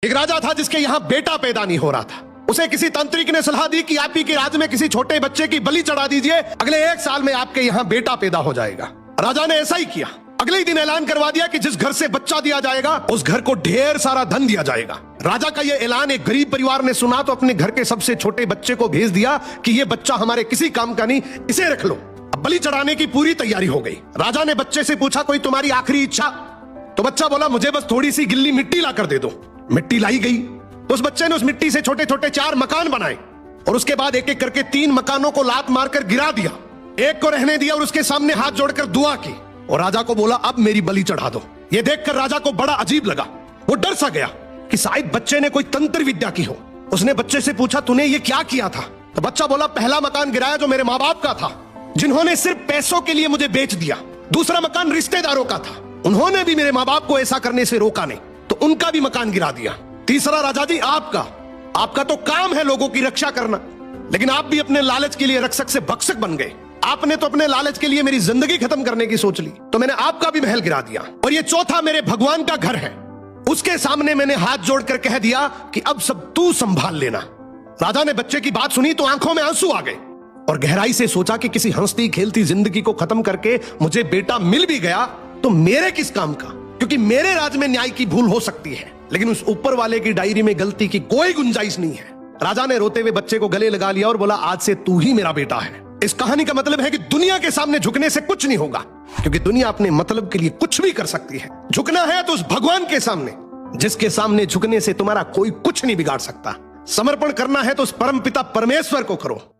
एक राजा था जिसके यहाँ बेटा पैदा नहीं हो रहा था। उसे किसी तांत्रिक ने सलाह दी कि आप ही के राज्य में किसी छोटे बच्चे की बलि चढ़ा दीजिए, अगले 1 साल में आपके यहाँ बेटा पैदा हो जाएगा। राजा ने ऐसा ही किया। अगले ही दिन ऐलान करवा दिया कि जिस घर से बच्चा दिया जाएगा उस घर को ढेर सारा धन दिया जाएगा। राजा का यह ऐलान एक गरीब परिवार ने सुना तो अपने घर के सबसे छोटे बच्चे को भेज दिया कि यह बच्चा हमारे किसी काम का नहीं, इसे रख लो। अब बलि चढ़ाने की पूरी तैयारी हो गई। राजा ने बच्चे से पूछा, कोई तुम्हारी आखिरी इच्छा? तो बच्चा बोला, मुझे बस थोड़ी सी गिल्ली मिट्टी ला कर दे दो। मिट्टी लाई गई तो उस बच्चे ने उस मिट्टी से छोटे छोटे 4 मकान बनाए और उसके बाद एक एक करके 3 मकानों को लात मारकर गिरा दिया। एक को रहने दिया और उसके सामने हाथ जोड़कर दुआ की और राजा को बोला, अब मेरी बलि चढ़ा दो। यह देखकर राजा को बड़ा अजीब लगा। वो डर सा गया कि शायद बच्चे ने कोई तंत्र विद्या की हो। उसने बच्चे से पूछा, तूने ये क्या किया था? तो बच्चा बोला, पहला मकान गिराया जो मेरे माँ बाप का था, जिन्होंने सिर्फ पैसों के लिए मुझे बेच दिया। दूसरा मकान रिश्तेदारों का था, उन्होंने भी मेरे माँ बाप को ऐसा करने से रोका नहीं तो उनका भी मकान गिरा दिया। तीसरा राजा जी आपका तो काम है लोगों की रक्षा करना, लेकिन आप भी अपने लालच के लिए रक्षक से भक्षक बन गए। आपने तो अपने लालच के लिए मेरी जिंदगी खत्म करने की सोच ली, तो मैंने आपका भी महल गिरा दिया। और ये चौथा मेरे भगवान का घर है, उसके सामने मैंने हाथ जोड़कर कह दिया कि अब सब तू संभाल लेना। राजा ने बच्चे की बात सुनी तो आंखों में आंसू आ गए और गहराई से सोचा कि किसी हंसती खेलती जिंदगी को खत्म करके मुझे बेटा मिल भी गया तो मेरे किस काम का, क्योंकि मेरे राज्य में न्याय की भूल हो सकती है लेकिन उस ऊपर वाले की डायरी में गलती की कोई गुंजाइश नहीं है। राजा ने रोते हुए बच्चे को गले लगा लिया और बोला, आज से तू ही मेरा बेटा है। इस कहानी का मतलब है कि दुनिया के सामने झुकने से कुछ नहीं होगा, क्योंकि दुनिया अपने मतलब के लिए कुछ भी कर सकती है। झुकना है तो उस भगवान के सामने, जिसके सामने झुकने से तुम्हारा कोई कुछ नहीं बिगाड़ सकता। समर्पण करना है तो उस परमपिता परमेश्वर को करो।